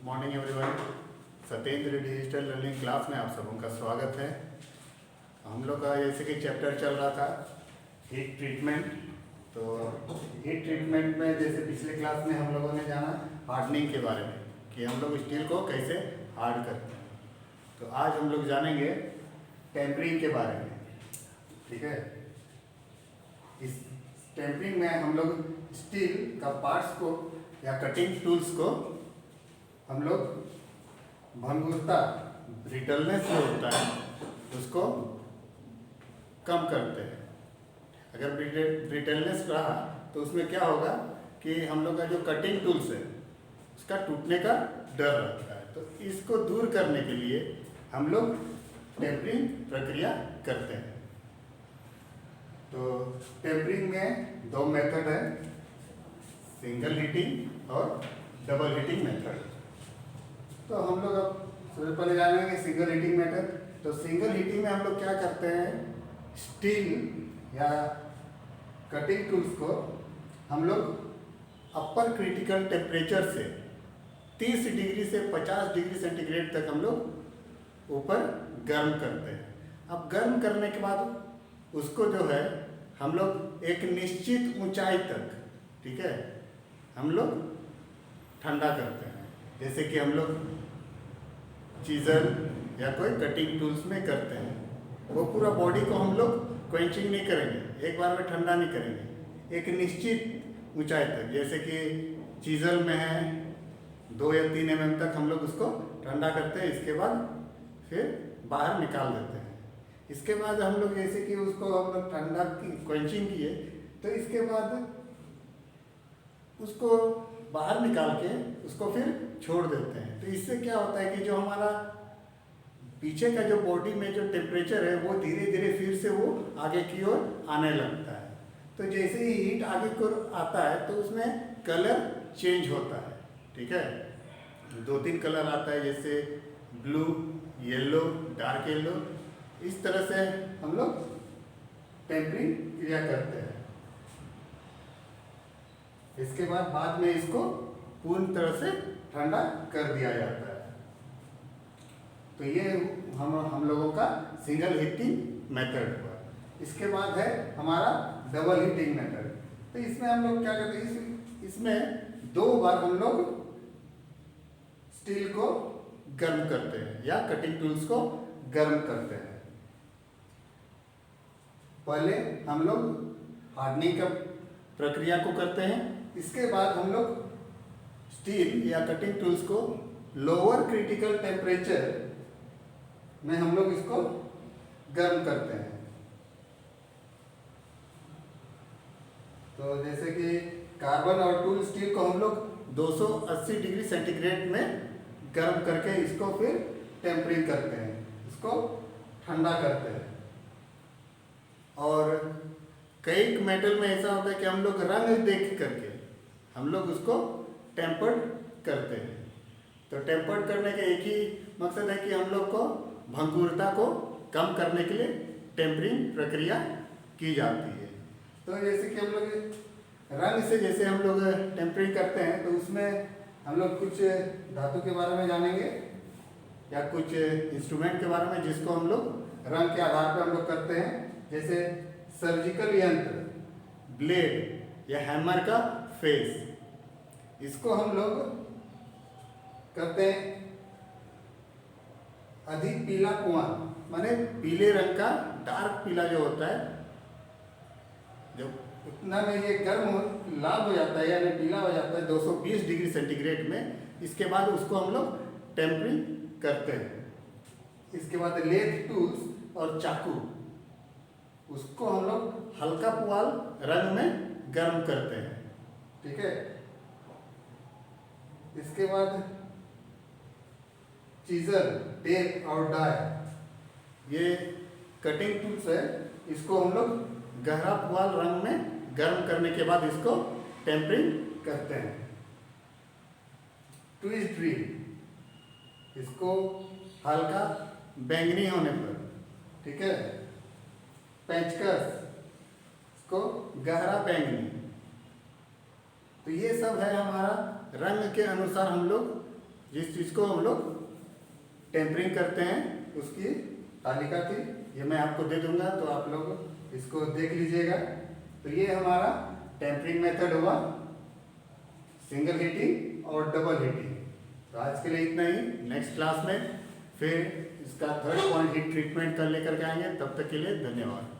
Morning everyone. Satyendra digital learning class में आप सबों का स्वागत है। हम लोग का जैसे कि चैप्टर चल रहा था हीट ट्रीटमेंट। तो हीट ट्रीटमेंट में जैसे पिछले क्लास में हम लोगों ने जाना हार्डनिंग के बारे में कि हम लोग स्टील को कैसे हार्ड करते हैं। तो आज हम लोग जानेंगे टेम्परिंग के बारे में। ठीक है, इस टेम्परिंग में हम लोग स्टील का पार्ट्स को या कटिंग टूल्स को हम लोग भंगुरता ब्रिटलनेस जो होता है उसको कम करते हैं। अगर ब्रिटलनेस रहा तो उसमें क्या होगा कि हम लोग का जो कटिंग टूल्स है उसका टूटने का डर रहता है। तो इसको दूर करने के लिए हम लोग टेम्परिंग प्रक्रिया करते हैं। तो टेम्परिंग में दो मेथड है, सिंगल हीटिंग और डबल हीटिंग मेथड। तो हम लोग अब सबसे पहले जानेंगे सिंगल हीटिंग मेथड। तो सिंगल हीटिंग में हम लोग क्या करते हैं, स्टील या कटिंग टूल्स को हम लोग अपर क्रिटिकल टेम्परेचर से 30 डिग्री से 50 डिग्री सेंटीग्रेड तक हम लोग ऊपर गर्म करते हैं। अब गर्म करने के बाद उसको जो है हम लोग एक निश्चित ऊंचाई तक, ठीक है, हम लोग ठंडा करते हैं। जैसे कि हम लोग चीज़र या कोई कटिंग टूल्स में करते हैं, वो पूरा बॉडी को हम लोग क्वेंचिंग नहीं करेंगे, एक बार में ठंडा नहीं करेंगे, एक निश्चित ऊंचाई तक। जैसे कि चीज़र में है 2 या 3 mm तक हम लोग उसको ठंडा करते हैं। इसके बाद फिर बाहर निकाल देते हैं। इसके बाद हम लोग जैसे कि उसको हम लोग ठंडा की क्वेंचिंग किए तो इसके बाद उसको बाहर निकाल के उसको फिर छोड़ देते हैं। तो इससे क्या होता है कि जो हमारा पीछे का जो बॉडी में जो टेम्परेचर है वो धीरे धीरे फिर से वो आगे की ओर आने लगता है। तो जैसे ही हीट आगे की ओर आता है तो उसमें कलर चेंज होता है। ठीक है, 2-3 कलर आता है, जैसे ब्लू, येलो, डार्क येलो। इस तरह से हम लोग टेम्परिंग क्रिया करते हैं। इसके बाद में इसको पूर्ण तरह से ठंडा कर दिया जाता है। तो ये हम लोगों का सिंगल हीटिंग मेथड हुआ। इसके बाद है हमारा डबल हीटिंग मेथड। तो इसमें हम लोग क्या करते हैं, इसमें 2 बार हम लोग स्टील को गर्म करते हैं या कटिंग टूल्स को गर्म करते हैं। पहले हम लोग हार्डनिंग का प्रक्रिया को करते हैं। इसके बाद हम लोग स्टील या कटिंग टूल्स को लोअर क्रिटिकल टेम्परेचर में हम लोग इसको गर्म करते हैं। तो जैसे कि कार्बन और टूल स्टील को हम लोग 280 डिग्री सेंटीग्रेड में गर्म करके इसको फिर टेम्परिंग करते हैं, इसको ठंडा करते हैं। और कई मेटल में ऐसा होता है कि हम लोग रंग देख करके हम लोग उसको टेम्पर्ड करते हैं। तो टेम्पर्ड करने का एक ही मकसद है कि हम लोग को भंगुरता को कम करने के लिए टेम्परिंग प्रक्रिया की जाती है। तो जैसे कि हम लोग रंग से जैसे हम लोग टेम्परिंग करते हैं तो उसमें हम लोग कुछ धातु के बारे में जानेंगे या कुछ इंस्ट्रूमेंट के बारे में जिसको हम लोग रंग के आधार पर हम लोग करते हैं। जैसे सर्जिकल यंत्र, ब्लेड या हैमर का फेस, इसको हम लोग करते हैं अधिक पीला कुआं, माने पीले रंग का डार्क पीला जो होता है, जब उतना में ये लाल हो जाता है यानी पीला हो जाता है 220 डिग्री सेंटीग्रेड में। इसके बाद उसको हम लोग टेम्परिंग करते हैं। इसके बाद लेथ टूल्स और चाकू, उसको हम लोग हल्का पुआल रंग में गर्म करते हैं। ठीक है, इसके बाद चीजर, टेप और डाई, ये कटिंग टूल्स है, इसको हम लोग गहरा पुआल रंग में गर्म करने के बाद इसको टेम्परिंग करते हैं। ट्विस्ट ड्रिल, इसको हल्का बैंगनी होने पर, ठीक है, पेंचकस, इसको गहरा बैंगनी। तो ये सब है हमारा रंग के अनुसार हम लोग जिस चीज़ को हम लोग टेम्परिंग करते हैं उसकी तालिका थी, ये मैं आपको दे दूंगा, तो आप लोग इसको देख लीजिएगा। तो ये हमारा टेम्परिंग मेथड हुआ, सिंगल हीटिंग और डबल हीटिंग। तो आज के लिए इतना ही। नेक्स्ट क्लास में फिर इसका थर्ड पॉइंट हीट ट्रीटमेंट कर लेकर के आएंगे। तब तक के लिए धन्यवाद।